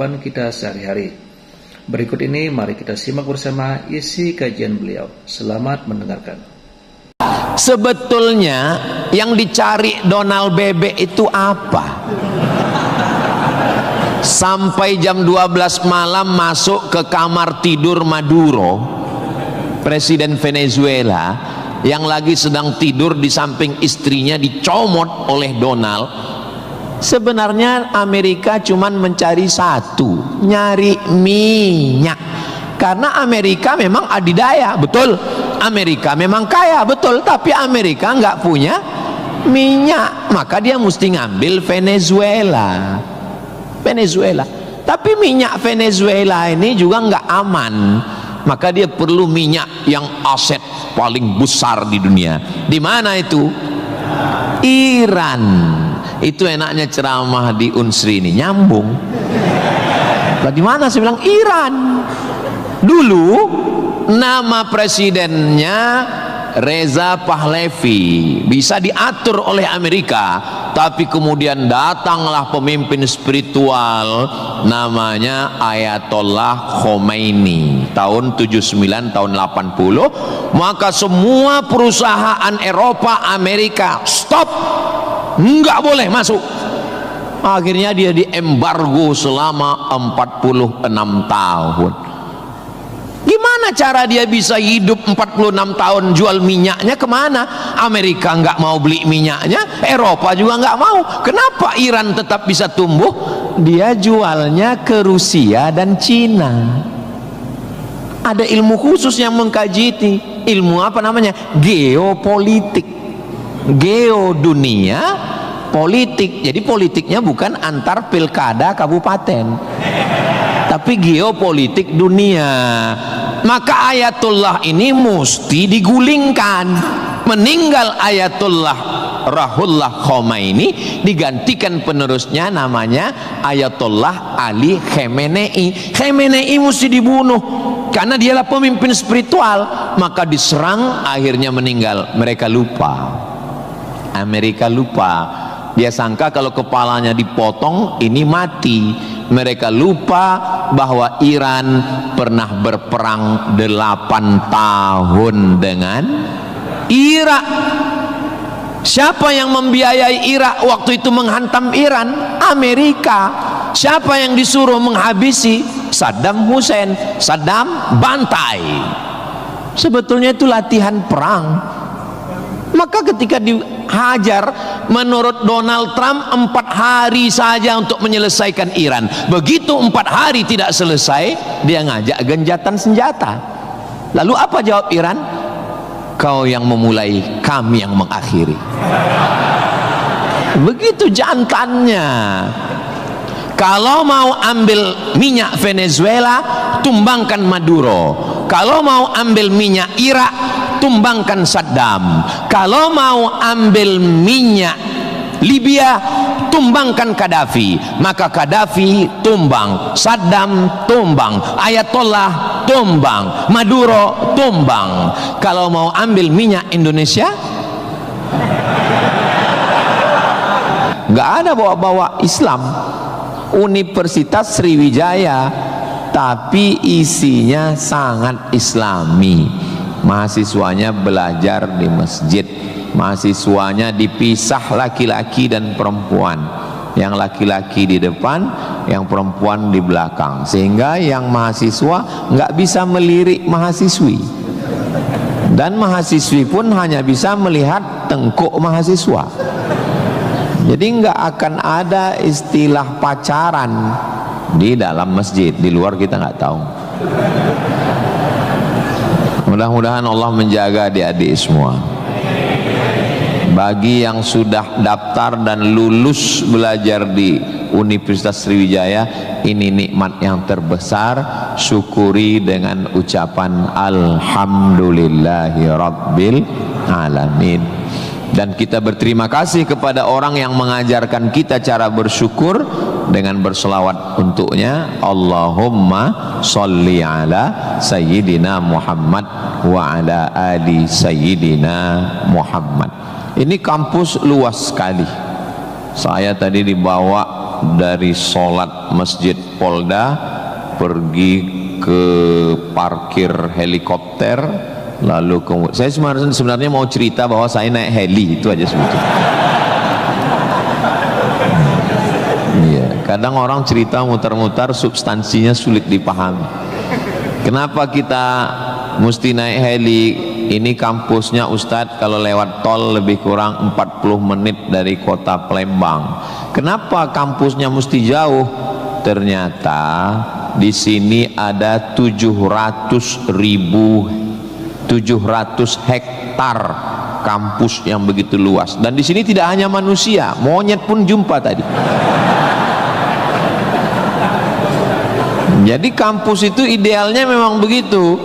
kehidupan kita sehari-hari. Berikut ini mari kita simak bersama isi kajian beliau. Selamat mendengarkan. Sebetulnya yang dicari Donald Bebek itu apa? Sampai jam 12 malam masuk ke kamar tidur Maduro, presiden Venezuela, yang lagi sedang tidur di samping istrinya dicomot oleh Donald. Sebenarnya Amerika cuman mencari satu, nyari minyak. Karena Amerika memang adidaya, betul. Amerika memang kaya, betul. Tapi Amerika nggak punya minyak, maka dia mesti ngambil Venezuela. Tapi minyak Venezuela ini juga nggak aman, maka dia perlu minyak yang aset paling besar di dunia. Di mana itu? Iran. Itu enaknya ceramah di Unsri ini, nyambung. Di mana? Saya bilang Iran. Dulu nama presidennya Reza Pahlavi, bisa diatur oleh Amerika, tapi kemudian datanglah pemimpin spiritual namanya Ayatollah Khomeini tahun 79 tahun 80, maka semua perusahaan Eropa, Amerika stop, nggak boleh masuk. Akhirnya dia diembargo selama 46 tahun. Gimana cara dia bisa hidup 46 tahun? Jual minyaknya kemana? Amerika nggak mau beli minyaknya, Eropa juga nggak mau. Kenapa Iran tetap bisa tumbuh? Dia jualnya ke Rusia dan Cina. Ada ilmu khusus yang mengkaji ini. Ilmu apa namanya? Geopolitik. Geo dunia, politik. Jadi politiknya bukan antar pilkada kabupaten, tapi geopolitik dunia. Maka Ayatullah ini mesti digulingkan. Meninggal Ayatullah Ruhollah Khomeini, digantikan penerusnya namanya Ayatollah Ali Khamenei. Khamenei mesti dibunuh karena dialah pemimpin spiritual, maka diserang, akhirnya meninggal. Mereka lupa, Amerika lupa. Dia sangka kalau kepalanya dipotong ini mati. Mereka lupa bahwa Iran pernah berperang 8 tahun dengan Irak. Siapa yang membiayai Irak waktu itu menghantam Iran? Amerika. Siapa yang disuruh menghabisi? Saddam Hussein. Saddam bantai. Sebetulnya itu latihan perang. Maka ketika dihajar, menurut Donald Trump 4 hari saja untuk menyelesaikan Iran. Begitu 4 hari tidak selesai, dia ngajak genjatan senjata. Lalu apa jawab Iran? Kau yang memulai, kami yang mengakhiri. Begitu jantannya. Kalau mau ambil minyak Venezuela, tumbangkan Maduro. Kalau mau ambil minyak Irak, tumbangkan Saddam. Kalau mau ambil minyak Libya, tumbangkan Gaddafi. Maka Gaddafi tumbang, Saddam tumbang, Ayatollah tumbang, Maduro tumbang. Kalau mau ambil minyak Indonesia, nggak ada bawa-bawa Islam. Universitas Sriwijaya, tapi isinya sangat Islami. Mahasiswanya belajar di masjid, mahasiswanya dipisah laki-laki dan perempuan, yang laki-laki di depan, yang perempuan di belakang, sehingga yang mahasiswa nggak bisa melirik mahasiswi, dan mahasiswi pun hanya bisa melihat tengkuk mahasiswa. Jadi nggak akan ada istilah pacaran di dalam masjid, di luar kita nggak tahu. Mudah-mudahan Allah menjaga adik-adik semua. Bagi yang sudah daftar dan lulus belajar di Universitas Sriwijaya, ini nikmat yang terbesar. Syukuri dengan ucapan Alhamdulillahi Rabbil Alamin. Dan kita berterima kasih kepada orang yang mengajarkan kita cara bersyukur dengan berselawat untuknya. Allahumma sholli ala Sayyidina Muhammad wa ala ali Sayyidina Muhammad. Ini kampus luas sekali. Saya tadi dibawa dari sholat Masjid Polda pergi ke parkir helikopter, lalu saya sebenarnya mau cerita bahwa saya naik heli, itu aja sebetulnya. Iya, kadang orang cerita mutar-mutar substansinya sulit dipahami. Kenapa kita mesti naik heli? Ini kampusnya Ustadz kalau lewat tol lebih kurang 40 menit dari kota Palembang. Kenapa kampusnya mesti jauh? Ternyata di sini ada 700 hektar kampus yang begitu luas, dan di sini tidak hanya manusia, monyet pun jumpa tadi. Jadi kampus itu idealnya memang begitu.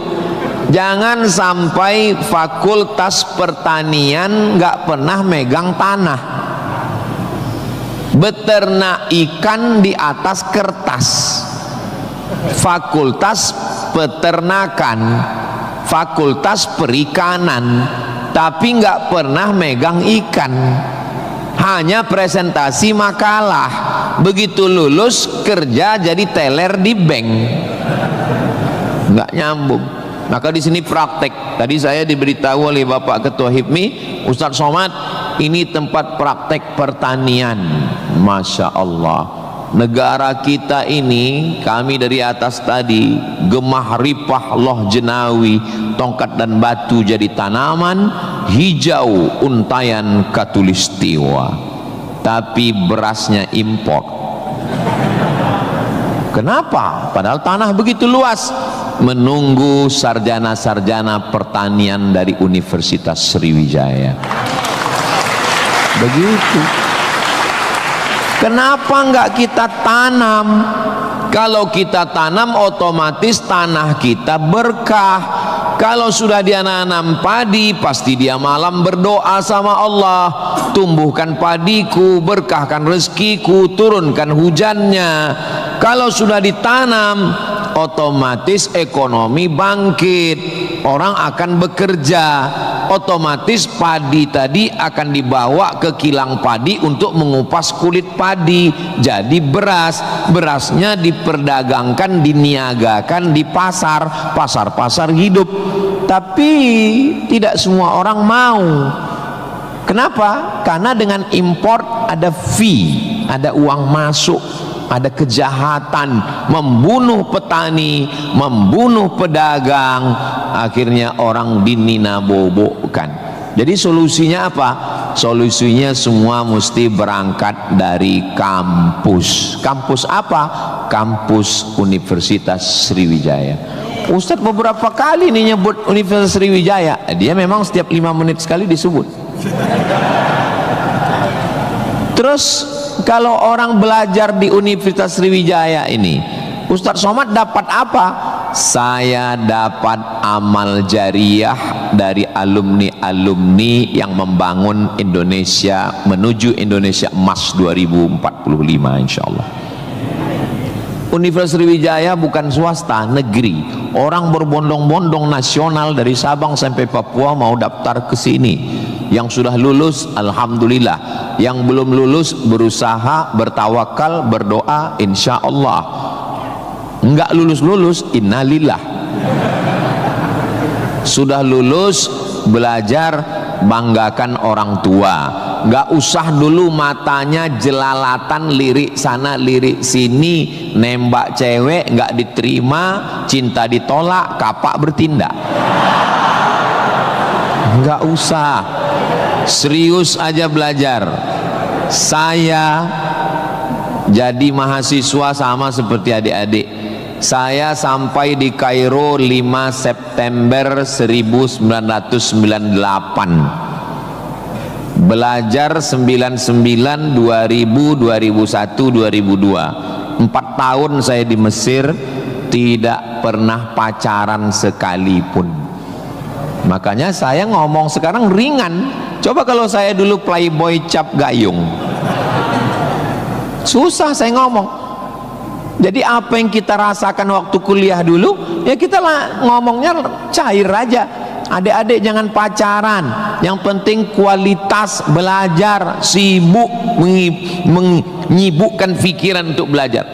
Jangan sampai fakultas pertanian nggak pernah megang tanah, beternak ikan di atas kertas. Fakultas peternakan, fakultas perikanan, tapi nggak pernah megang ikan, hanya presentasi makalah. Begitu lulus kerja jadi teller di bank, nggak nyambung. Maka di sini praktek. Tadi saya diberitahu oleh Bapak Ketua HIPMI, Ustadz Somad, ini tempat praktek pertanian. Masya Allah, negara kita ini, kami dari atas tadi, gemah ripah loh jenawi, tongkat dan batu jadi tanaman, hijau untayan katulistiwa, tapi berasnya impor. Kenapa? Padahal tanah begitu luas. Menunggu sarjana-sarjana pertanian dari Universitas Sriwijaya. Begitu. Kenapa enggak kita tanam? Kalau kita tanam otomatis tanah kita berkah. Kalau sudah dia nanam padi, pasti dia malam berdoa sama Allah, tumbuhkan padiku, berkahkan rezekiku, turunkan hujannya. Kalau sudah ditanam, otomatis ekonomi bangkit, orang akan bekerja, otomatis padi tadi akan dibawa ke kilang padi untuk mengupas kulit padi jadi beras. Berasnya diperdagangkan, diniagakan di pasar-pasar hidup. Tapi tidak semua orang mau. Kenapa? Karena dengan import ada fee, ada uang masuk, ada kejahatan, membunuh petani, membunuh pedagang, akhirnya orang dininabobokan. Jadi solusinya apa? Solusinya semua mesti berangkat dari kampus. Kampus apa? Kampus Universitas Sriwijaya. Ustadz beberapa kali nih nyebut Universitas Sriwijaya, dia memang setiap 5 menit sekali disebut. Terus kalau orang belajar di Universitas Sriwijaya ini, Ustadz Somad dapat apa? Saya dapat amal jariah dari alumni-alumni yang membangun Indonesia menuju Indonesia Emas 2045 insyaallah. Universitas Sriwijaya bukan swasta, negeri. Orang berbondong-bondong nasional dari Sabang sampai Papua mau daftar ke sini. Yang sudah lulus alhamdulillah, yang belum lulus berusaha, bertawakal, berdoa, insya Allah. Enggak lulus innalillah. Sudah lulus, belajar, banggakan orang tua. Enggak usah dulu matanya jelalatan, lirik sana lirik sini, nembak cewek enggak diterima, cinta ditolak, kapak bertindak. Enggak usah, serius aja belajar. Saya jadi mahasiswa sama seperti adik-adik. Saya sampai di Kairo 5 September 1998. Belajar 99, 2000, 2001, 2002. 4 tahun saya di Mesir, tidak pernah pacaran sekalipun. Makanya saya ngomong sekarang ringan. Coba kalau saya dulu playboy cap gayung, susah saya ngomong. Jadi apa yang kita rasakan waktu kuliah dulu, ya kita lah ngomongnya cair aja. Adik-adik jangan pacaran, yang penting kualitas belajar, sibuk menyibukkan pikiran untuk belajar.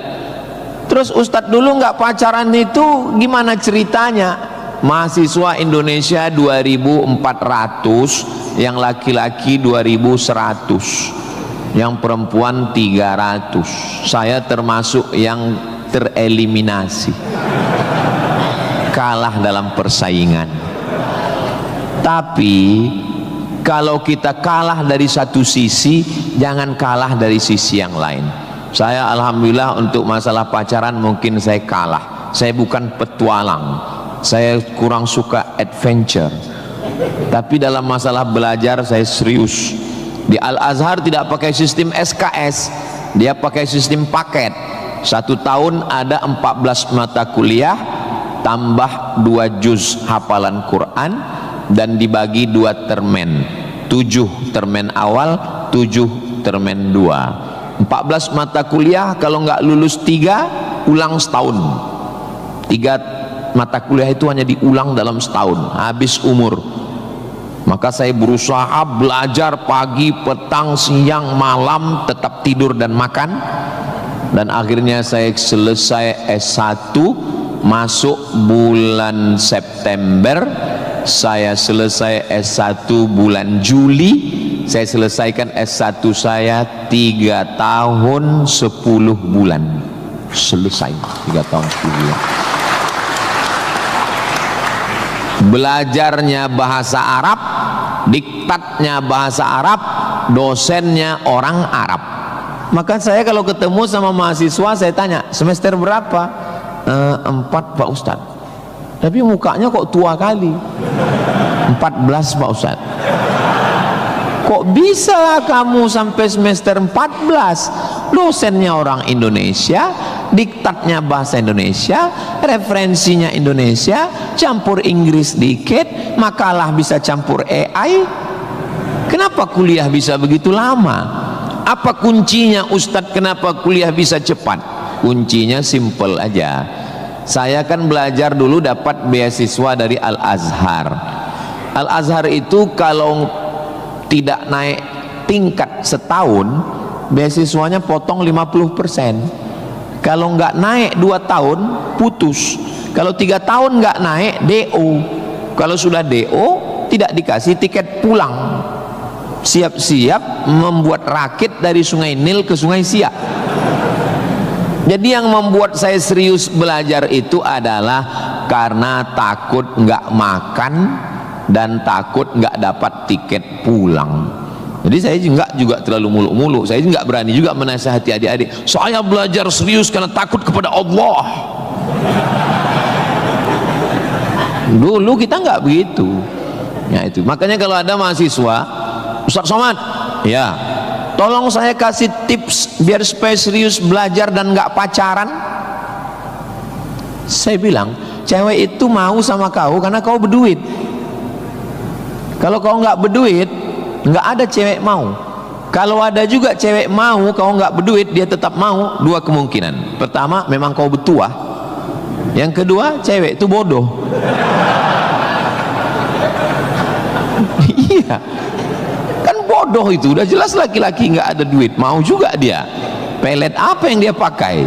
Terus Ustadz dulu nggak pacaran itu gimana ceritanya? Mahasiswa Indonesia 2.400, yang laki-laki 2.100, yang perempuan 300. Saya termasuk yang tereliminasi, kalah dalam persaingan. Tapi kalau kita kalah dari satu sisi, jangan kalah dari sisi yang lain. Saya alhamdulillah untuk masalah pacaran mungkin saya kalah. Saya bukan petualang, saya kurang suka adventure. Tapi dalam masalah belajar saya serius. Di Al-Azhar tidak pakai sistem SKS, dia pakai sistem paket. 1 tahun ada 14 mata kuliah tambah 2 juz hafalan Quran, dan dibagi 2 termen, 7 termen awal, 7 termen 2. 14 mata kuliah, kalau nggak lulus 3, ulang setahun. 3 mata kuliah itu hanya diulang dalam setahun, habis umur. Maka saya berusaha belajar pagi, petang, siang, malam, tetap tidur dan makan. Dan akhirnya saya selesai S1, masuk bulan September. Saya selesai S1 bulan Juli. Saya selesaikan S1 saya 3 tahun 10 bulan. Selesai 3 tahun 10 bulan. Belajarnya bahasa Arab, diktatnya bahasa Arab, dosennya orang Arab. Maka saya kalau ketemu sama mahasiswa, saya tanya, semester berapa? 4 Pak Ustadz. Tapi mukanya kok tua kali. 14 Pak Ustadz. Kok bisa kamu sampai semester 14? Dosennya orang Indonesia, diktatnya bahasa Indonesia, referensinya Indonesia, campur Inggris dikit, makalah bisa campur AI. Kenapa kuliah bisa begitu lama? Apa kuncinya Ustadz, kenapa kuliah bisa cepat? Kuncinya simple aja. Saya kan belajar dulu dapat beasiswa dari Al-Azhar. Al-Azhar itu kalau tidak naik tingkat setahun, beasiswanya potong 50%. Kalau nggak naik 2 tahun, putus. Kalau 3 tahun nggak naik, DO. Kalau sudah DO, tidak dikasih tiket pulang. Siap-siap membuat rakit dari Sungai Nil ke Sungai Siak. Jadi yang membuat saya serius belajar itu adalah karena takut nggak makan dan takut nggak dapat tiket pulang. Jadi saya juga terlalu muluk-muluk. Saya nggak berani juga menasihati adik-adik. Saya belajar serius karena takut kepada Allah. Dulu kita nggak begitu. Ya itu. Makanya kalau ada mahasiswa, Ustaz Somad, ya, tolong saya kasih tips biar supaya serius belajar dan nggak pacaran. Saya bilang, cewek itu mau sama kau karena kau berduit. Kalau kau nggak berduit, nggak ada cewek mau. Kalau ada juga cewek mau, kau nggak berduit, dia tetap mau. 2 kemungkinan. Pertama, memang kau bertuah. Yang kedua, cewek itu bodoh. Iya. Bodoh itu, udah jelas laki-laki nggak ada duit, mau juga dia. Pelet apa yang dia pakai?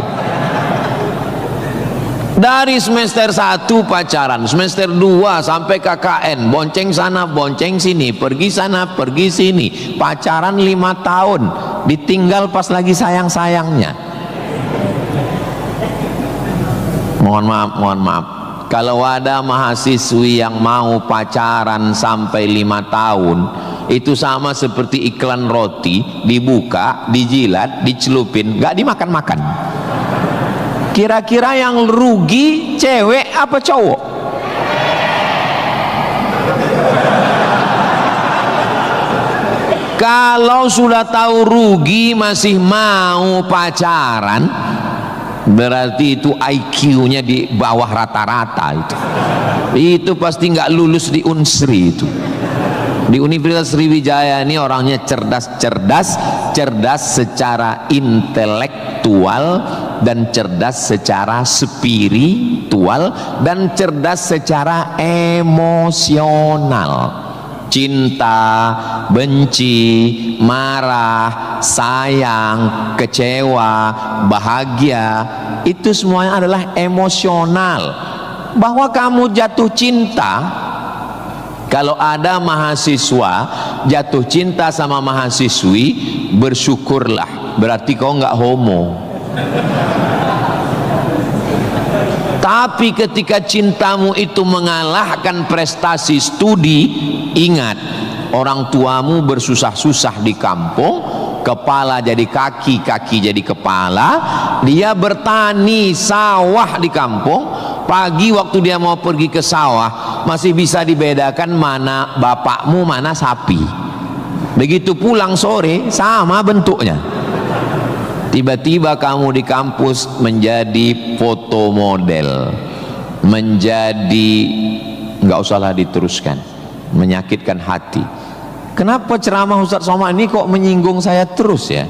Dari semester 1 pacaran, semester 2 sampai KKN, bonceng sana, bonceng sini, pergi sana, pergi sini, pacaran 5 tahun, ditinggal pas lagi sayang-sayangnya. Mohon maaf. Kalau ada mahasiswi yang mau pacaran sampai 5 tahun, itu sama seperti iklan roti, dibuka, dijilat, dicelupin, gak dimakan-makan. Kira-kira yang rugi cewek apa cowok? Kalau sudah tahu rugi masih mau pacaran, berarti itu IQ-nya di bawah rata-rata. Itu pasti nggak lulus di Unsri itu. Di Universitas Sriwijaya ini orangnya cerdas secara intelektual, dan cerdas secara spiritual dan cerdas secara emosional. Cinta, benci, marah, sayang, kecewa, bahagia, itu semuanya adalah emosional. Bahwa kamu jatuh cinta, kalau ada mahasiswa jatuh cinta sama mahasiswi, bersyukurlah, berarti kau nggak homo. Tapi ketika cintamu itu mengalahkan prestasi studi, ingat, orang tuamu bersusah-susah di kampung, kepala jadi kaki, kaki jadi kepala, dia bertani sawah di kampung. Pagi waktu dia mau pergi ke sawah, masih bisa dibedakan mana bapakmu, mana sapi. Begitu pulang sore, sama bentuknya. Tiba-tiba kamu di kampus menjadi foto model, menjadi, nggak usahlah diteruskan, menyakitkan hati. Kenapa ceramah Ustaz Somad ini kok menyinggung saya terus ya?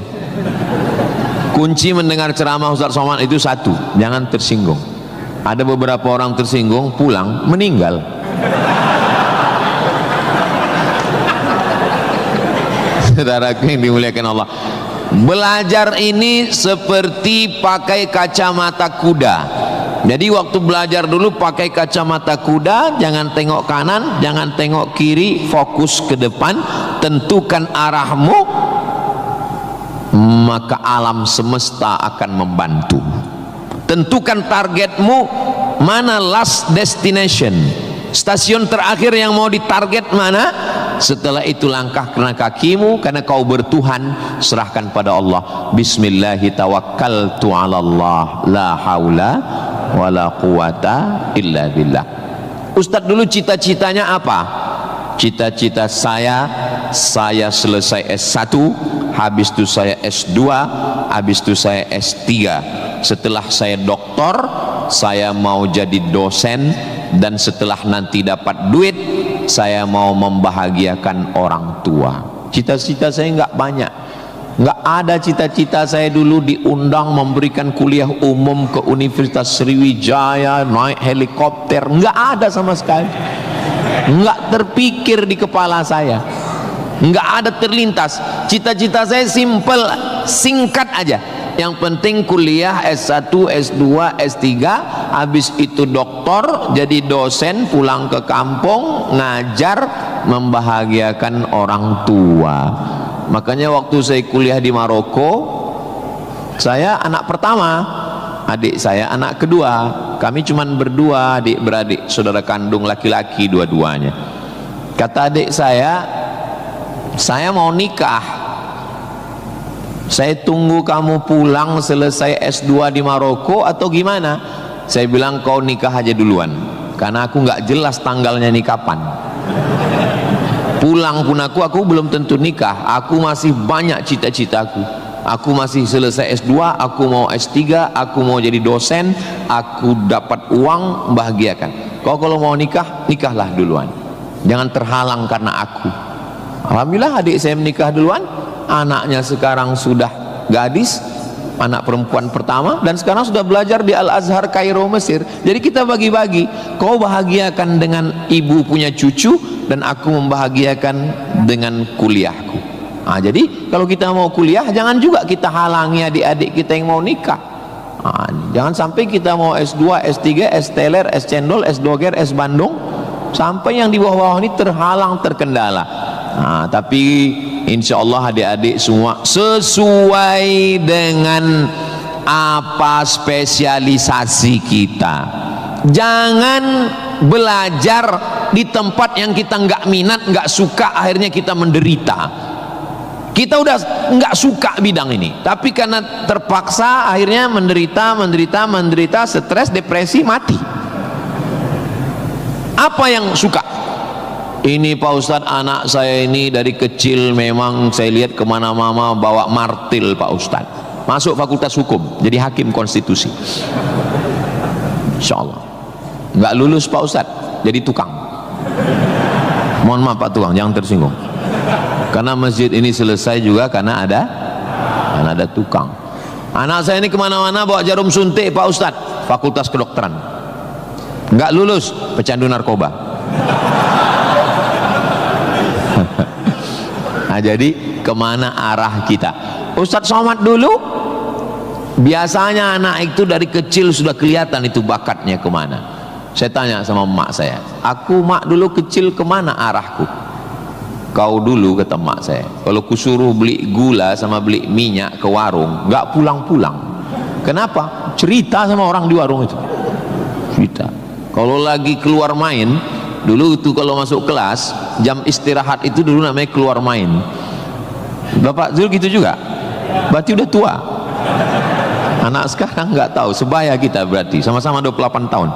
Kunci mendengar ceramah Ustaz Somad itu satu, jangan tersinggung. Ada beberapa orang tersinggung, pulang meninggal. Saudaraku yang dimuliakan Allah, belajar ini seperti pakai kacamata kuda. Jadi waktu belajar dulu pakai kacamata kuda, jangan tengok kanan, jangan tengok kiri, fokus ke depan, tentukan arahmu, maka alam semesta akan membantu. Tentukan targetmu, mana last destination, stasiun terakhir yang mau ditarget mana. Setelah itu langkah karena kakimu, karena kau bertuhan, serahkan pada Allah. Bismillahi tawakkaltu ala Allah, la haula wala quwata illa billah. Ustadz dulu cita-citanya apa? Cita-cita saya selesai S1, habis itu saya S2, habis itu saya S3. Setelah saya doktor, saya mau jadi dosen, dan setelah nanti dapat duit, saya mau membahagiakan orang tua. Cita-cita saya nggak banyak, nggak ada cita-cita saya dulu diundang memberikan kuliah umum ke Universitas Sriwijaya, naik helikopter, nggak ada sama sekali, nggak terpikir di kepala saya, nggak ada terlintas. Cita-cita saya simple, singkat aja. Yang penting kuliah S1, S2, S3, habis itu doktor, jadi dosen, pulang ke kampung, ngajar, membahagiakan orang tua. Makanya waktu saya kuliah di Maroko, saya anak pertama, adik saya anak kedua. Kami cuma berdua, adik beradik, saudara kandung laki-laki dua-duanya. Kata adik saya mau nikah. Saya tunggu kamu pulang selesai S2 di Maroko atau gimana? Saya bilang kau nikah aja duluan, karena aku nggak jelas tanggalnya nih kapan. Pulang pun aku belum tentu nikah. Aku masih banyak cita-citaku. Aku masih selesai S2, aku mau S3, aku mau jadi dosen, aku dapat uang, membahagiakan. Kau kalau mau nikah, nikahlah duluan, jangan terhalang karena aku. Alhamdulillah adik saya menikah duluan. Anaknya sekarang sudah gadis, anak perempuan pertama, dan sekarang sudah belajar di Al-Azhar Kairo Mesir. Jadi kita bagi-bagi, kau bahagiakan dengan ibu punya cucu, dan aku membahagiakan dengan kuliahku. Nah, jadi kalau kita mau kuliah, jangan juga kita halangi adik-adik kita yang mau nikah. Nah, jangan sampai kita mau S2, S3, S teler, S cendol, S doger, S bandung, sampai yang di bawah-bawah ini terhalang, terkendala. Nah, tapi insya Allah adik-adik semua sesuai dengan apa spesialisasi kita. Jangan belajar di tempat yang kita nggak minat, nggak suka, akhirnya kita menderita. Kita udah nggak suka bidang ini, tapi karena terpaksa akhirnya menderita, stres, depresi, mati. Apa yang suka? Ini Pak Ustadz, anak saya ini dari kecil memang saya lihat kemana-mana bawa martil Pak Ustadz. Masuk fakultas hukum, jadi hakim konstitusi. Insya Allah. Nggak lulus Pak Ustadz, jadi tukang. Mohon maaf Pak tukang, jangan tersinggung. Karena masjid ini selesai juga karena ada tukang. Anak saya ini kemana-mana bawa jarum suntik Pak Ustadz, fakultas kedokteran, nggak lulus, pecandu narkoba. Nah, jadi kemana arah kita? Ustadz Somad dulu biasanya anak itu dari kecil sudah kelihatan itu bakatnya kemana. Saya tanya sama emak saya, aku mak dulu kecil kemana arahku? Kau dulu, kata emak saya, kalau kusuruh beli gula sama beli minyak ke warung nggak pulang-pulang. Kenapa? Cerita sama orang di warung itu, cerita. Kalau lagi keluar main dulu itu, kalau masuk kelas jam istirahat itu dulu namanya keluar main. Bapak Zul gitu juga? Berarti udah tua. Anak sekarang nggak tahu, sebaya kita berarti sama-sama 28 tahun.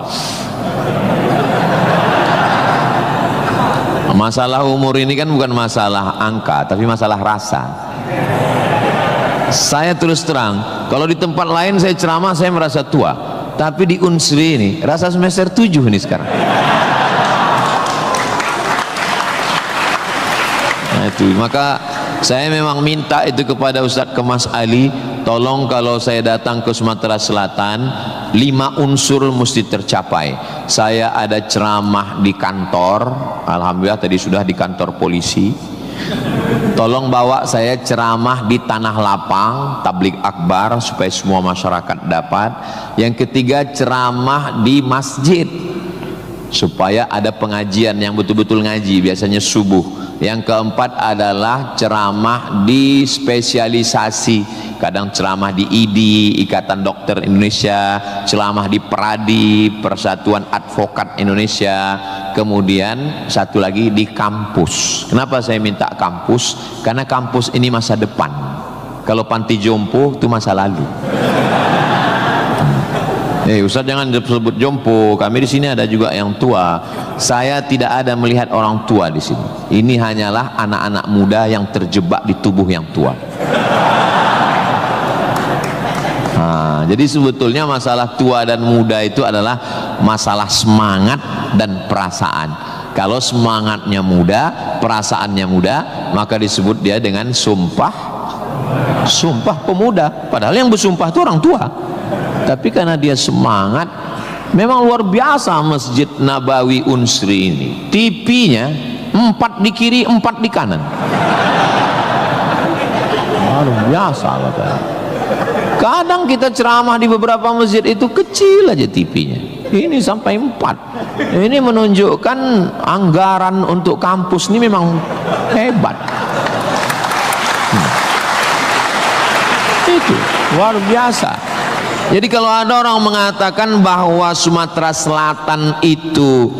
Masalah umur ini kan bukan masalah angka, tapi masalah rasa. Saya terus terang, kalau di tempat lain saya ceramah saya merasa tua, tapi di Unsri ini rasa semester 7 ini sekarang. Nah itu, maka saya memang minta itu kepada Ustadz Kemas Ali, tolong kalau saya datang ke Sumatera Selatan 5 unsur mesti tercapai. Saya ada ceramah di kantor, alhamdulillah tadi sudah di kantor polisi. Tolong bawa saya ceramah di tanah lapang, tablik akbar supaya semua masyarakat dapat. Yang ketiga ceramah di masjid supaya ada pengajian yang betul-betul ngaji, biasanya subuh. Yang keempat adalah ceramah di spesialisasi, kadang ceramah di IDI, Ikatan Dokter Indonesia, ceramah di PERADI, Persatuan Advokat Indonesia, kemudian satu lagi di kampus. Kenapa saya minta kampus? Karena kampus ini masa depan. Kalau panti jompo itu masa lalu. Ustaz jangan disebut jompo, kami di sini ada juga yang tua. Saya tidak ada melihat orang tua di sini. Ini hanyalah anak-anak muda yang terjebak di tubuh yang tua. Nah, jadi sebetulnya masalah tua dan muda itu adalah masalah semangat dan perasaan. Kalau semangatnya muda, perasaannya muda, maka disebut dia dengan sumpah pemuda. Padahal yang bersumpah itu orang tua. Tapi karena dia semangat, memang luar biasa Masjid Nabawi Unsri ini. TV-nya 4 di kiri, 4 di kanan. Luar biasa katanya. Kadang kita ceramah di beberapa masjid itu kecil aja TV-nya. Ini sampai 4. Ini menunjukkan anggaran untuk kampus ini memang hebat. Itu luar biasa. Jadi kalau ada orang mengatakan bahwa Sumatera Selatan itu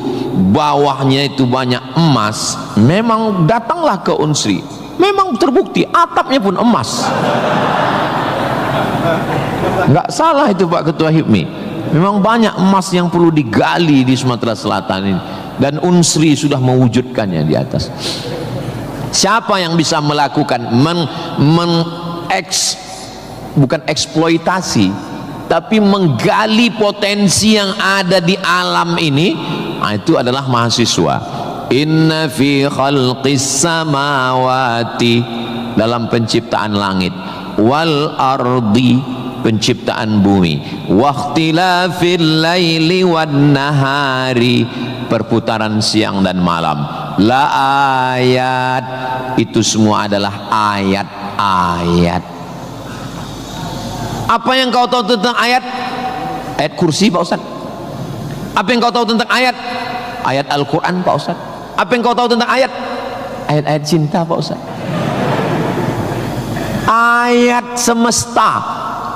bawahnya itu banyak emas, memang datanglah ke Unsri, memang terbukti atapnya pun emas. Nggak salah itu Pak Ketua HIPMI, memang banyak emas yang perlu digali di Sumatera Selatan ini, dan Unsri sudah mewujudkannya di atas. Siapa yang bisa melakukan bukan eksploitasi, tapi menggali potensi yang ada di alam ini, itu adalah mahasiswa. Inna fi khalqis samawati, dalam penciptaan langit, wal ardi, penciptaan bumi, wakhtilafil laili wan nahari, perputaran siang dan malam, la ayat, itu semua adalah ayat-ayat. Apa yang kau tahu tentang ayat? Ayat kursi Pak Ustaz. Apa yang kau tahu tentang ayat? Ayat Al-Quran Pak Ustaz. Apa yang kau tahu tentang ayat? Ayat-ayat cinta Pak Ustaz. Ayat semesta.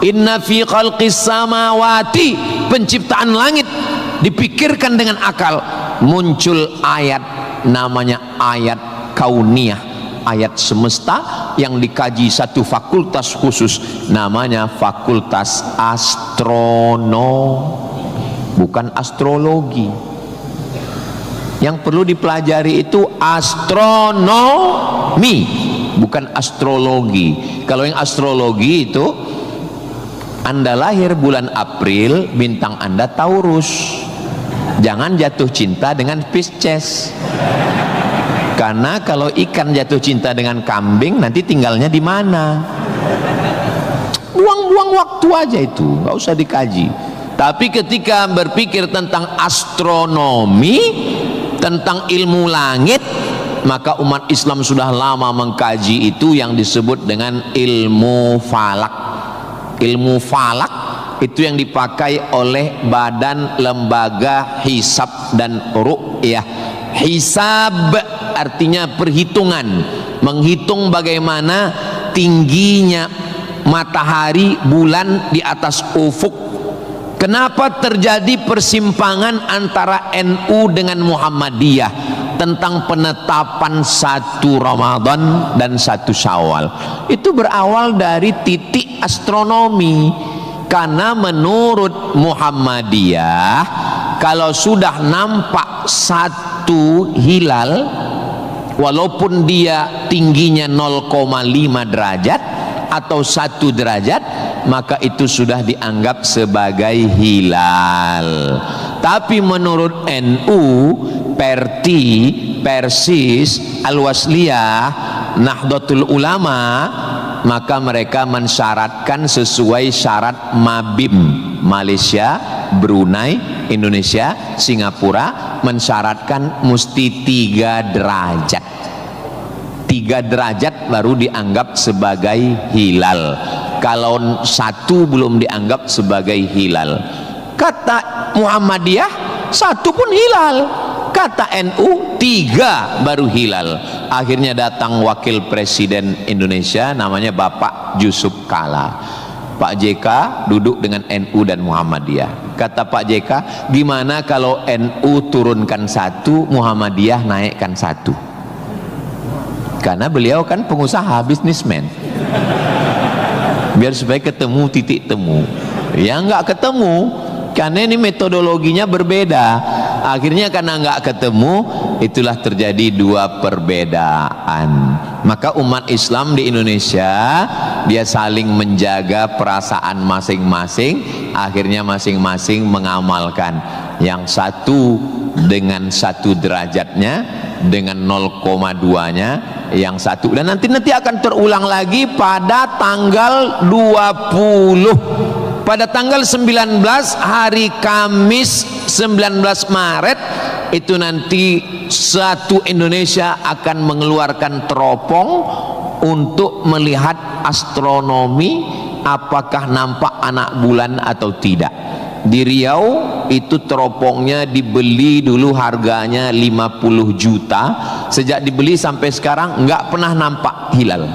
Inna fi khalqis samawati, penciptaan langit, dipikirkan dengan akal, muncul ayat, namanya ayat kauniyah, ayat semesta yang dikaji satu fakultas khusus, namanya fakultas bukan astrologi. Yang perlu dipelajari itu astronomi, bukan astrologi. Kalau yang astrologi itu Anda lahir bulan April, bintang Anda Taurus, jangan jatuh cinta dengan Pisces. Karena kalau ikan jatuh cinta dengan kambing, nanti tinggalnya di mana? Buang-buang waktu aja itu, nggak usah dikaji. Tapi ketika berpikir tentang astronomi, tentang ilmu langit, maka umat Islam sudah lama mengkaji itu yang disebut dengan ilmu falak. Ilmu falak itu yang dipakai oleh Badan Lembaga Hisab dan Ru'yah. Hisab artinya perhitungan, menghitung bagaimana tingginya matahari, bulan di atas ufuk. Kenapa terjadi persimpangan antara NU dengan Muhammadiyah tentang penetapan 1 Ramadan dan 1 Syawal? Itu berawal dari titik astronomi. Karena menurut Muhammadiyah, kalau sudah nampak 1 hilal, walaupun dia tingginya 0,5 derajat atau 1 derajat, maka itu sudah dianggap sebagai hilal. Tapi menurut NU, Perti, Persis, Al-Wasliyah, Nahdlatul Ulama, maka mereka mensyaratkan sesuai syarat Mabim. Malaysia, Brunei, Indonesia, Singapura mensyaratkan mesti 3 derajat. 3 derajat baru dianggap sebagai hilal. Kalau 1 belum dianggap sebagai hilal. Kata Muhammadiyah 1 pun hilal, kata NU 3 baru hilal. Akhirnya datang wakil presiden Indonesia namanya Bapak Yusuf Kala. Pak JK duduk dengan NU dan Muhammadiyah. Kata Pak JK, gimana kalau NU turunkan 1, Muhammadiyah naikkan 1? Karena beliau kan pengusaha, bisnismen. Biar supaya ketemu titik temu. Ya nggak ketemu, karena ini metodologinya berbeda. Akhirnya karena nggak ketemu, itulah terjadi 2 perbedaan. Maka umat Islam di Indonesia, dia saling menjaga perasaan masing-masing. Akhirnya masing-masing mengamalkan. Yang 1 dengan 1 derajatnya, dengan 0,2-nya, yang 1. Dan nanti akan terulang lagi pada tanggal 20. Pada tanggal 19 hari Kamis 19 Maret itu nanti satu Indonesia akan mengeluarkan teropong untuk melihat astronomi, apakah nampak anak bulan atau tidak. Di Riau itu teropongnya dibeli dulu harganya 50 juta. Sejak dibeli sampai sekarang nggak pernah nampak hilal.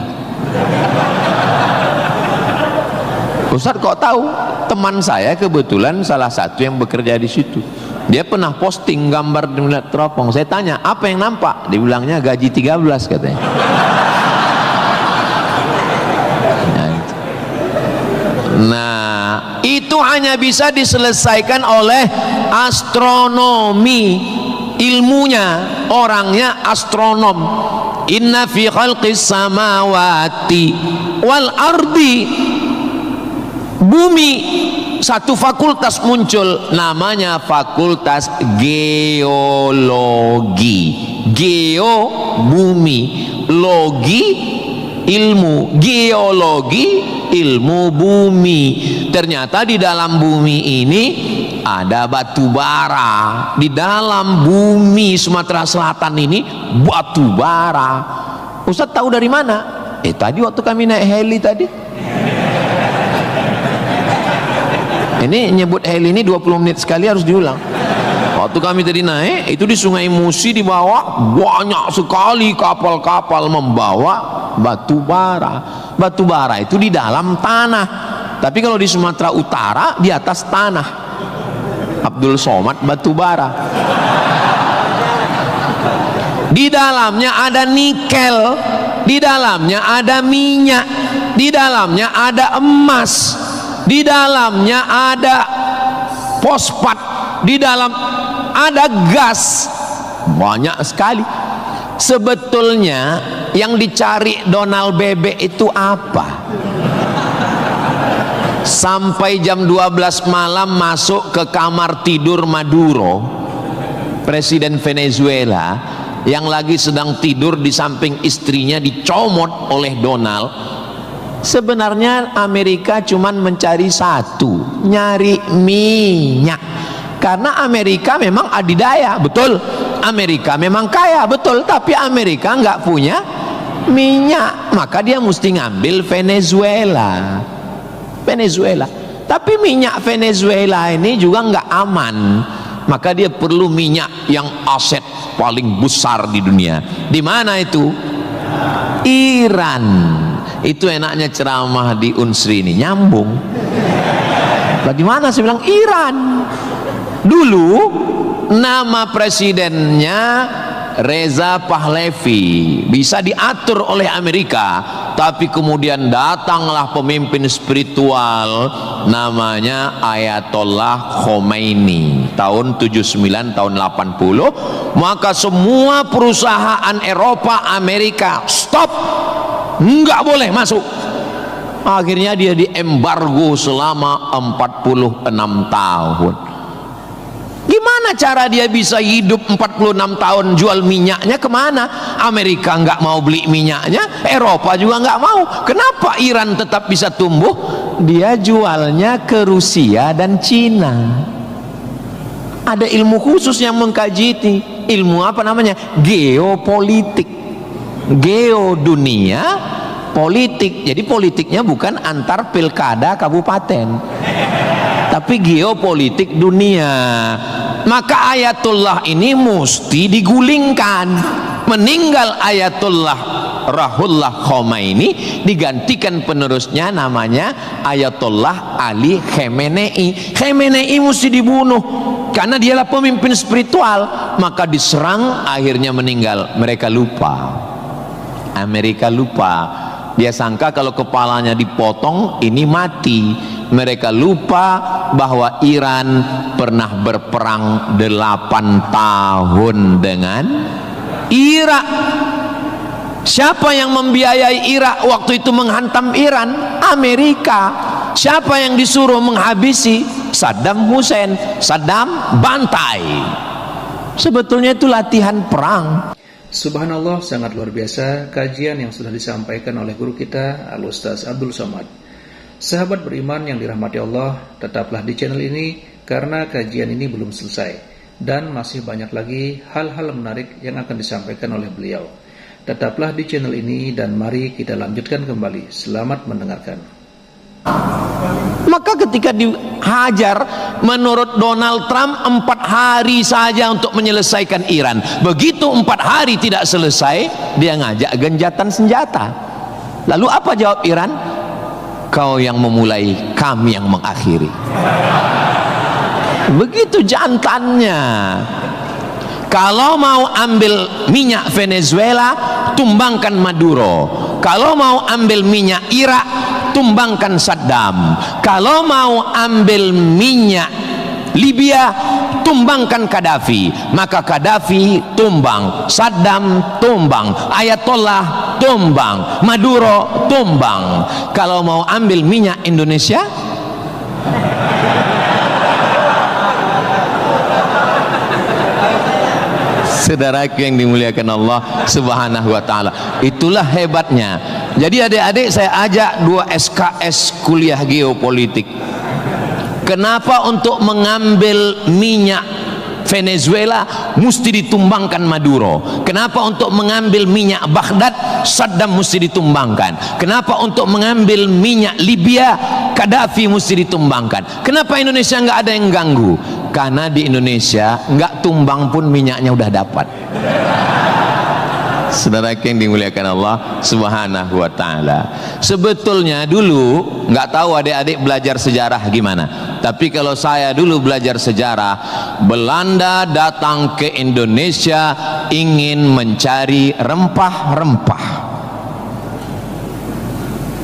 Ustaz kok tahu? Teman saya kebetulan salah satu yang bekerja di situ. Dia pernah posting gambar di melihat teropong. Saya tanya, apa yang nampak? Dia bilangnya gaji 13 katanya. Nah, itu hanya bisa diselesaikan oleh astronomi. Ilmunya, orangnya astronom. Inna fi khalqis samawati wal ardi. Bumi, satu fakultas muncul namanya fakultas geologi. Geo bumi, logi ilmu, geologi ilmu bumi. Ternyata di dalam bumi ini ada batu bara. Di dalam bumi Sumatera Selatan ini batu bara. Ustaz tahu dari mana? Tadi waktu kami naik heli tadi. Ini nyebut heli ini 20 menit sekali harus diulang. Waktu kami tadi naik itu di Sungai Musi, di bawah banyak sekali kapal-kapal membawa batu bara. Batu bara itu di dalam tanah, tapi kalau di Sumatera Utara di atas tanah. Abdul Somad batu bara. Di dalamnya ada nikel, di dalamnya ada minyak, di dalamnya ada emas, di dalamnya ada fosfat, di dalam ada gas, banyak sekali. Sebetulnya yang dicari Donald Bebek itu apa? Sampai jam 12 malam masuk ke kamar tidur Maduro, presiden Venezuela, yang lagi sedang tidur di samping istrinya dicomot oleh Donald. Sebenarnya Amerika cuman mencari satu, nyari minyak. Karena Amerika memang adidaya, betul. Amerika memang kaya, betul. Tapi Amerika nggak punya minyak, maka dia mesti ngambil Venezuela. Tapi minyak Venezuela ini juga nggak aman, maka dia perlu minyak yang aset paling besar di dunia. Di mana itu? Iran. Itu enaknya ceramah di Unsri ini, nyambung. Bagaimana saya bilang Iran? Dulu nama presidennya Reza Pahlavi, bisa diatur oleh Amerika, tapi kemudian datanglah pemimpin spiritual namanya Ayatollah Khomeini tahun 79 tahun 80, maka semua perusahaan Eropa, Amerika stop, nggak boleh masuk. Akhirnya dia diembargo selama 46 tahun. Gimana cara dia bisa hidup 46 tahun? Jual minyaknya kemana? Amerika nggak mau beli minyaknya, Eropa juga nggak mau. Kenapa Iran tetap bisa tumbuh? Dia jualnya ke Rusia dan Cina. Ada ilmu khusus yang mengkaji ini. Ilmu apa namanya? Geopolitik. Geo dunia, politik. Jadi politiknya bukan antar pilkada kabupaten, tapi geopolitik dunia. Maka Ayatullah ini mesti digulingkan. Meninggal Ayatullah Ruhollah Khomeini, digantikan penerusnya namanya Ayatollah Ali Khamenei. Khamenei mesti dibunuh karena dialah pemimpin spiritual, maka diserang, akhirnya meninggal. Mereka lupa, Amerika lupa. Dia sangka kalau kepalanya dipotong ini mati. Mereka lupa bahwa Iran pernah berperang 8 tahun dengan Irak. Siapa yang membiayai Irak waktu itu menghantam Iran? Amerika. Siapa yang disuruh menghabisi? Saddam Hussein. Saddam bantai. Sebetulnya itu latihan perang. Subhanallah, sangat luar biasa kajian yang sudah disampaikan oleh guru kita Al-Ustaz Abdul Somad. Sahabat beriman yang dirahmati Allah, tetaplah di channel ini karena kajian ini belum selesai dan masih banyak lagi hal-hal menarik yang akan disampaikan oleh beliau. Tetaplah di channel ini dan mari kita lanjutkan kembali. Selamat mendengarkan. Maka ketika dihajar, menurut Donald Trump 4 hari saja untuk menyelesaikan Iran. Begitu 4 hari tidak selesai, dia ngajak genjatan senjata. Lalu apa jawab Iran? Kau yang memulai, kami yang mengakhiri. Begitu jantannya. Kalau mau ambil minyak Venezuela, tumbangkan Maduro. Kalau mau ambil minyak Irak, tumbangkan Saddam. Kalau mau ambil minyak Libya, tumbangkan Gaddafi. Maka Gaddafi tumbang, Saddam tumbang, Ayatollah tumbang, Maduro tumbang. Kalau mau ambil minyak Indonesia, saudaraku yang dimuliakan Allah Subhanahu wa ta'ala, itulah hebatnya. Jadi adik-adik saya ajak 2 SKS kuliah geopolitik. Kenapa untuk mengambil minyak Venezuela mesti ditumbangkan Maduro? Kenapa untuk mengambil minyak Baghdad Saddam mesti ditumbangkan? Kenapa untuk mengambil minyak Libya Gaddafi mesti ditumbangkan? Kenapa Indonesia nggak ada yang ganggu? Karena di Indonesia nggak tumbang pun minyaknya udah dapat. Saudara yang dimuliakan Allah Subhanahu wa ta'ala, sebetulnya dulu nggak tahu adik-adik belajar sejarah gimana, tapi kalau saya dulu belajar sejarah, Belanda datang ke Indonesia ingin mencari rempah-rempah,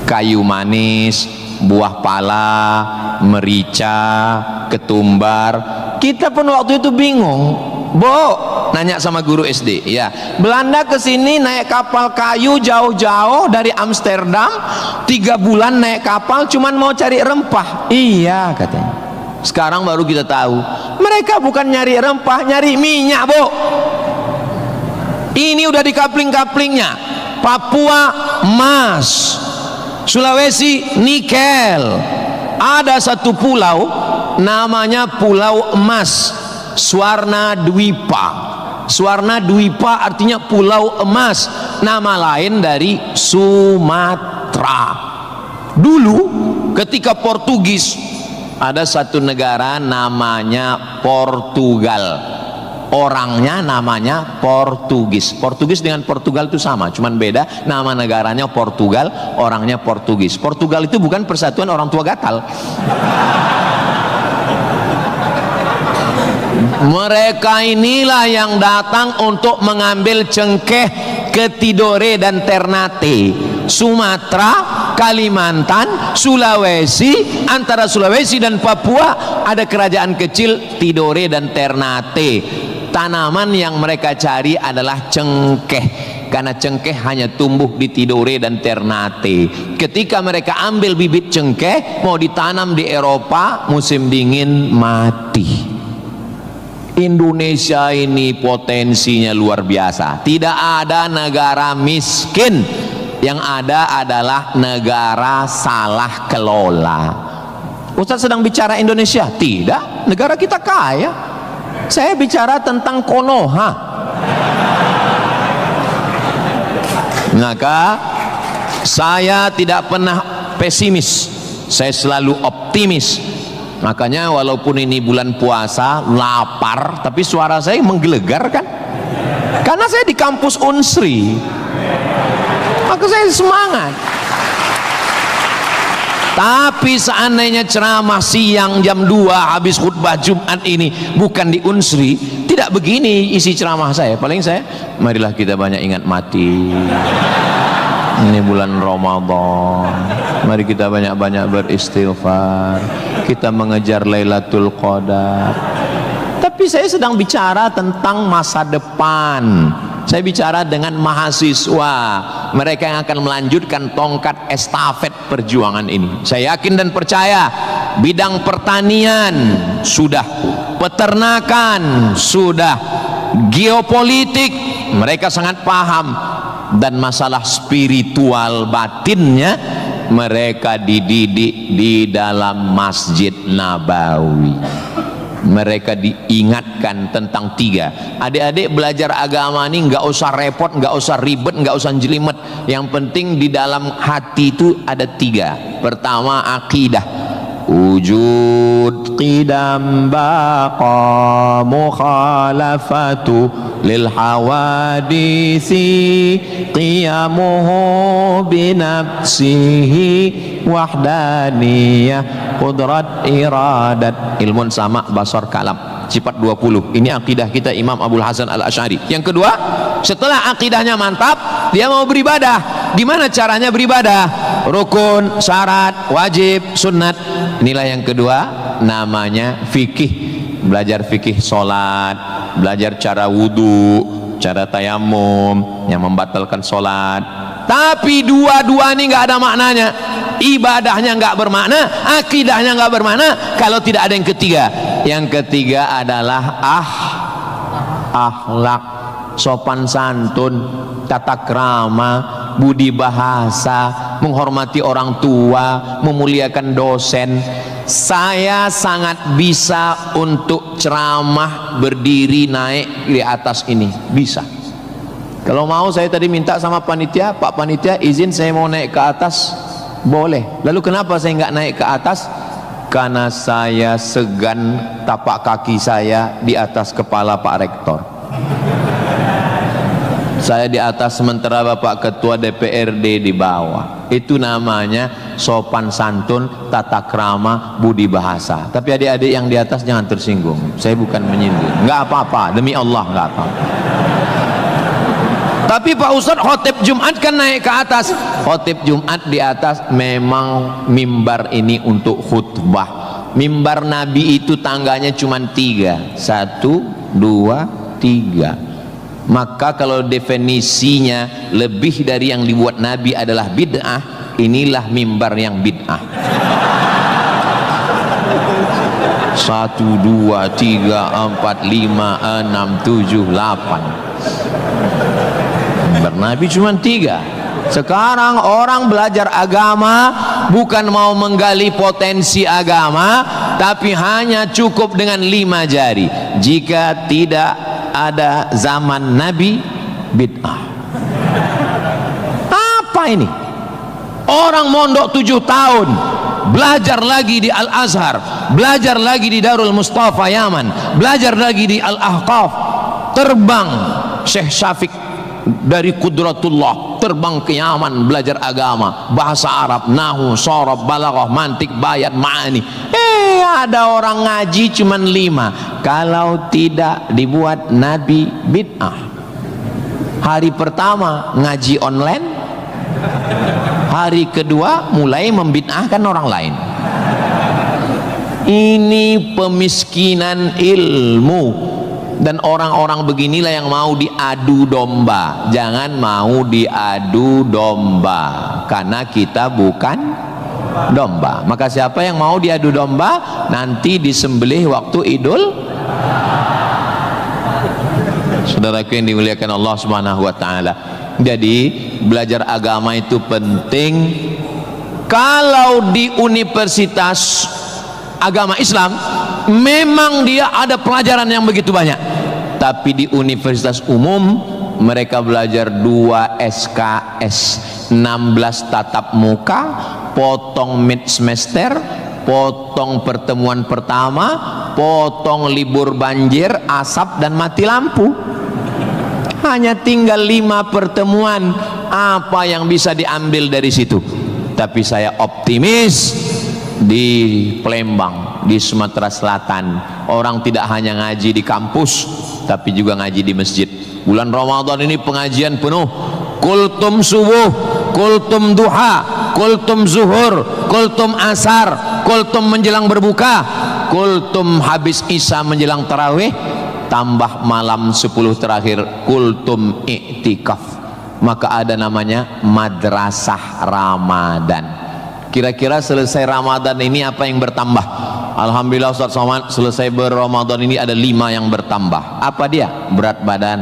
kayu manis, buah pala, merica, ketumbar. Kita pun waktu itu bingung. Nanya sama guru SD, ya, Belanda kesini naik kapal kayu jauh-jauh dari Amsterdam, 3 bulan naik kapal cuman mau cari rempah. Iya katanya. Sekarang baru kita tahu mereka bukan nyari rempah, nyari minyak. Ini udah di kapling-kaplingnya. Papua emas, Sulawesi nikel. Ada satu pulau namanya Pulau Emas, Swarna Dwipa. Swarna Dwipa artinya pulau emas, nama lain dari Sumatera. Dulu ketika Portugis, ada satu negara namanya Portugal, orangnya namanya Portugis. Portugis dengan Portugal itu sama, cuman beda nama negaranya Portugal, orangnya Portugis. Portugal itu bukan persatuan orang tua gatal. Mereka inilah yang datang untuk mengambil cengkeh ke Tidore dan Ternate, Sumatera, Kalimantan, Sulawesi. Antara Sulawesi dan Papua ada kerajaan kecil Tidore dan Ternate. Tanaman yang mereka cari adalah cengkeh, karena cengkeh hanya tumbuh di Tidore dan Ternate. Ketika mereka ambil bibit cengkeh mau ditanam di Eropa, musim dingin mati. Indonesia ini potensinya luar biasa. Tidak ada negara miskin, yang ada adalah negara salah kelola. Ustaz sedang bicara Indonesia? Tidak, negara kita kaya. Saya bicara tentang Konoha. Maka saya tidak pernah pesimis, saya selalu optimis. Makanya walaupun ini bulan puasa, lapar, tapi suara saya menggelegar kan? Karena saya di kampus Unsri, maka saya semangat. Tapi seandainya ceramah siang jam 2 habis khutbah Jumat ini bukan di Unsri, tidak begini isi ceramah saya. Paling saya, marilah kita banyak ingat mati. Ini bulan Ramadan, mari kita banyak-banyak beristighfar, kita mengejar Lailatul Qadar. Tapi saya sedang bicara tentang masa depan. Saya bicara dengan mahasiswa, mereka yang akan melanjutkan tongkat estafet perjuangan ini. Saya yakin dan percaya bidang pertanian sudah, peternakan sudah, geopolitik mereka sangat paham, dan masalah spiritual batinnya mereka dididik di dalam Masjid Nabawi. Mereka diingatkan tentang 3. Adik-adik belajar agama ini nggak usah repot, nggak usah ribet, nggak usah jelimet. Yang penting di dalam hati itu ada 3. Pertama, akidah. Wujud qidam baqa mukhalafatu lil hawadisi qiyamuhu binafsihi wahdaniyah qudrat iradat ilmun sama basar kalam sifat 20. Ini akidah kita Imam Abul Hasan Al-Asy'ari. Yang kedua, setelah akidahnya mantap, dia mau beribadah. Di mana caranya beribadah? Rukun, syarat, wajib, sunnat. Inilah yang kedua, namanya fikih. Belajar fikih solat, belajar cara wudu, cara tayamum yang membatalkan solat. Tapi dua-dua ini nggak ada maknanya. Ibadahnya nggak bermakna, akidahnya nggak bermakna kalau tidak ada yang ketiga. Yang ketiga adalah akhlak, sopan santun, tata krama, budi bahasa, menghormati orang tua, memuliakan dosen. Saya sangat bisa untuk ceramah berdiri naik di atas ini, bisa. Kalau mau saya tadi minta sama panitia, Pak Panitia izin saya mau naik ke atas, boleh. Lalu kenapa saya nggak naik ke atas? Karena saya segan tapak kaki saya di atas kepala Pak Rektor. Saya di atas sementara Bapak Ketua DPRD di bawah. Itu namanya sopan santun, tata krama, budi bahasa. Tapi adik-adik yang di atas jangan tersinggung. Saya bukan menyinggung. Nggak apa-apa, demi Allah nggak apa-apa. Tapi Pak Ustadz khotib Jumat kan naik ke atas. Khotib Jumat di atas memang mimbar ini untuk khutbah. Mimbar Nabi itu tangganya cuma 3. 1, 2, 3. Maka kalau definisinya lebih dari yang dibuat Nabi adalah bid'ah, inilah mimbar yang bid'ah. 1, 2, 3, 4, 5, 6, 7, 8. Mimbar Nabi cuma 3. Sekarang orang belajar agama bukan mau menggali potensi agama, tapi hanya cukup dengan 5 jari. Jika tidak ada zaman Nabi, bid'ah. Apa ini? Orang mondok 7 tahun, belajar lagi di Al-Azhar, belajar lagi di Darul Mustafa Yaman, belajar lagi di Al-Ahqaf, terbang Syekh Syafiq dari Qudratullah, terbang ke Yaman belajar agama, bahasa Arab, nahwu, sharaf, balaghah, mantik, bayat, ma'ani. Ada orang ngaji cuman 5. Kalau tidak dibuat Nabi, bid'ah. Hari pertama ngaji online, hari kedua mulai membid'ahkan orang lain. Ini pemiskinan ilmu. Dan orang-orang beginilah yang mau diadu domba. Jangan mau diadu domba, karena kita bukan domba. Maka siapa yang mau diadu domba, nanti disembelih waktu Idul. Saudaraku yang dimuliakan Allah Subhanahu wa taala. Jadi belajar agama itu penting. Kalau di universitas agama Islam memang dia ada pelajaran yang begitu banyak, tapi di universitas umum mereka belajar 2 SKS, 16 tatap muka, potong mid semester, potong pertemuan pertama, potong libur banjir, asap dan mati lampu. Hanya tinggal 5 pertemuan. Apa yang bisa diambil dari situ? Tapi saya optimis di Palembang, di Sumatera Selatan, orang tidak hanya ngaji di kampus, tapi juga ngaji di masjid. Bulan Ramadan ini pengajian penuh, kultum subuh, kultum duha, kultum zuhur, kultum asar, kultum menjelang berbuka, kultum habis isya menjelang tarawih, tambah malam 10 terakhir kultum iktikaf. Maka ada namanya madrasah Ramadan. Kira-kira selesai Ramadan ini apa yang bertambah? Alhamdulillah Ustaz Somad, selesai berRamadan ini ada 5 yang bertambah. Apa dia? Berat badan,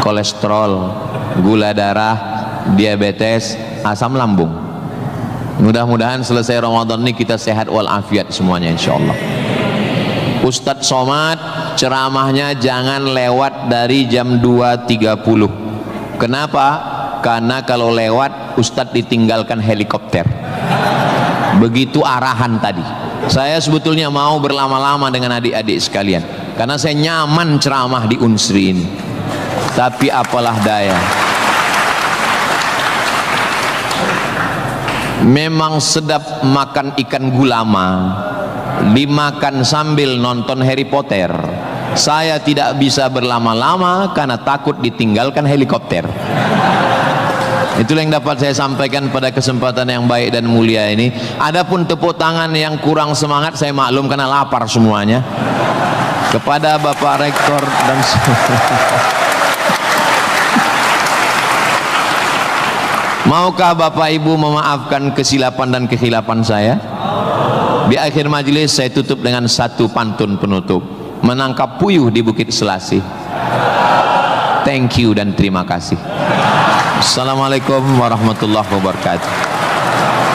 kolesterol, gula darah, diabetes, asam lambung. Mudah-mudahan selesai Ramadan ini kita sehat walafiat semuanya insyaallah. Ustaz Somad ceramahnya jangan lewat dari jam 2.30. Kenapa? Karena kalau lewat Ustadz ditinggalkan helikopter. Begitu arahan tadi. Saya sebetulnya mau berlama-lama dengan adik-adik sekalian, karena saya nyaman ceramah di Unsri ini. Tapi apalah daya, memang sedap makan ikan gulama, dimakan sambil nonton Harry Potter. Saya tidak bisa berlama-lama karena takut ditinggalkan helikopter. Itulah yang dapat saya sampaikan pada kesempatan yang baik dan mulia ini. Adapun tepuk tangan yang kurang semangat saya maklum karena lapar semuanya. Kepada Bapak Rektor dan maukah Bapak Ibu memaafkan kesilapan dan kekhilapan saya? Di akhir majelis saya tutup dengan satu pantun penutup. Menangkap puyuh di Bukit Selasih. Thank you dan terima kasih. Assalamualaikum warahmatullahi wabarakatuh.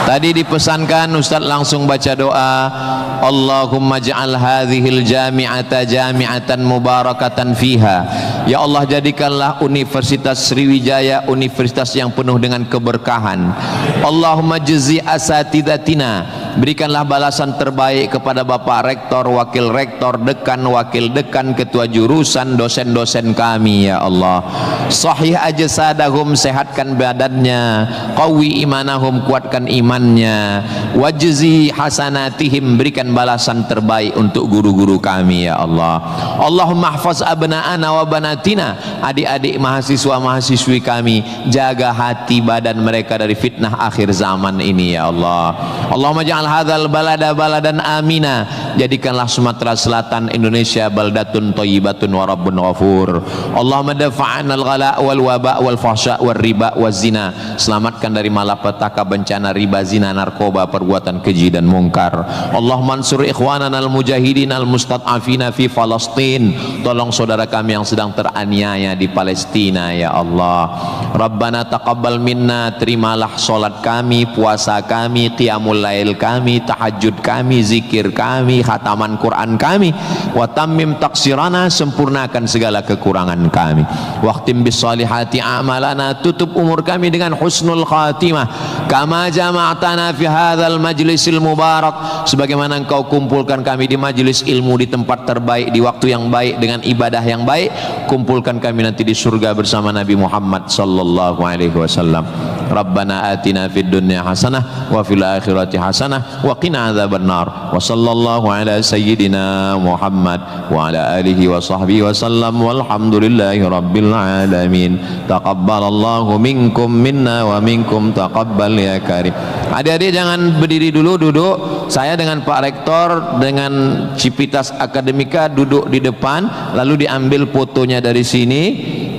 Tadi dipesankan Ustaz langsung baca doa, Allahumma ja'al hadhil jami'ata jami'atan mubarakatan fiha. Ya Allah, jadikanlah Universitas Sriwijaya universitas yang penuh dengan keberkahan. Allahumma jazi asatidatina, berikanlah balasan terbaik kepada Bapak Rektor, Wakil Rektor, Dekan, Wakil Dekan, Ketua Jurusan, dosen-dosen kami ya Allah. Sahih ajsadahum, sehatkan badannya, qawi imanahum, kuatkan imannya, wajzi hasanatihim, berikan balasan terbaik untuk guru-guru kami ya Allah. Allahumma hafaz abna'ana wa banatina, adik-adik mahasiswa-mahasiswi kami, jaga hati badan mereka dari fitnah akhir zaman ini ya Allah. Allahumma ij'al hadzal balada baladan amina, jadikanlah Sumatera Selatan Indonesia baldatun thayyibatun wa rabbun ghafur. Allahumma dafa'na al-ghala wal waba wal fahsya wal riba waz zina, selamatkan dari malapetaka, bencana, riba, zina, narkoba, perbuatan keji dan mungkar. Allahumma ansur ikhwanana al-mujahidin al-mustad'afina fi Palestin, tolong saudara kami yang sedang teraniaya di Palestina ya Allah. Rabbana taqabbal minna, terimalah salat kami, puasa kami, qiyamul lail kami, tahajud kami, zikir kami, khataman Quran kami. Wa tammim taqsirana, sempurnakan segala kekurangan kami. Waqtim bis salihati a'malana, tutup umur kami dengan husnul khatimah. Kama jama'tana fi hadzal majlisil mubarak, sebagaimana engkau kumpulkan kami di majelis ilmu di tempat terbaik, di waktu yang baik, dengan ibadah yang baik, kumpulkan kami nanti di surga bersama Nabi Muhammad sallallahu alaihi wasallam. Rabbana atina fid dunya hasanah wa fil akhirati hasanah wa qina adzabannar. Wa sallallahu ala sayyidina Muhammad wa ala alihi wa sahbihi wa sallam, walhamdulillahi rabbil alamin. Taqabbalallahu minkum minna wa minkum taqabbal ya karim. Adik-adik jangan berdiri dulu, duduk. Saya dengan Pak Rektor dengan Civitas Akademika duduk di depan, lalu diambil fotonya dari sini.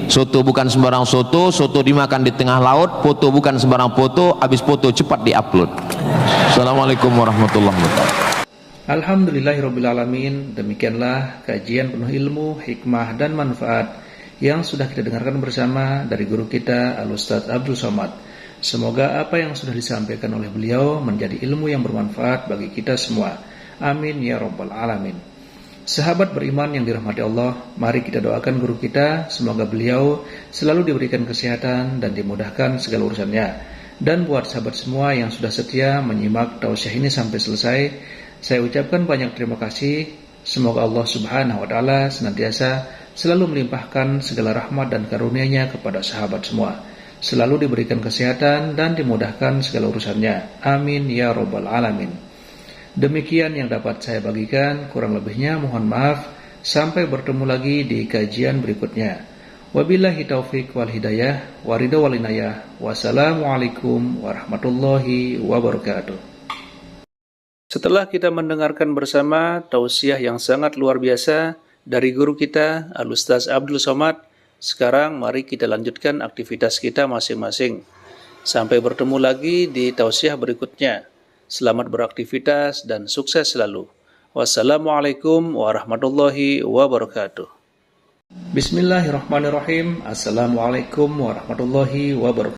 Soto bukan sembarang soto, soto dimakan di tengah laut, foto bukan sembarang foto, habis foto cepat diupload. Assalamualaikum warahmatullahi wabarakatuh. Alhamdulillahirrabbilalamin. Demikianlah kajian penuh ilmu, hikmah dan manfaat yang sudah kita dengarkan bersama dari guru kita Al-Ustaz Abdul Somad. Semoga apa yang sudah disampaikan oleh beliau menjadi ilmu yang bermanfaat bagi kita semua. Amin ya rabbal alamin. Sahabat beriman yang dirahmati Allah, mari kita doakan guru kita, semoga beliau selalu diberikan kesehatan dan dimudahkan segala urusannya. Dan buat sahabat semua yang sudah setia menyimak tausiah ini sampai selesai, saya ucapkan banyak terima kasih. Semoga Allah subhanahu wa ta'ala senantiasa selalu melimpahkan segala rahmat dan karunia-Nya kepada sahabat semua, selalu diberikan kesehatan dan dimudahkan segala urusannya. Amin ya rabbal alamin. Demikian yang dapat saya bagikan, kurang lebihnya mohon maaf. Sampai bertemu lagi di kajian berikutnya. Wabillahi taufik wal hidayah, waridha wal inayah. Wassalamualaikum warahmatullahi wabarakatuh. Setelah kita mendengarkan bersama tausiah yang sangat luar biasa dari guru kita Al-Ustaz Abdul Somad, sekarang mari kita lanjutkan aktivitas kita masing-masing. Sampai bertemu lagi di tausiah berikutnya. Selamat beraktivitas dan sukses selalu. Wassalamualaikum warahmatullahi wabarakatuh. Bismillahirrahmanirrahim. Assalamualaikum warahmatullahi wabarakatuh.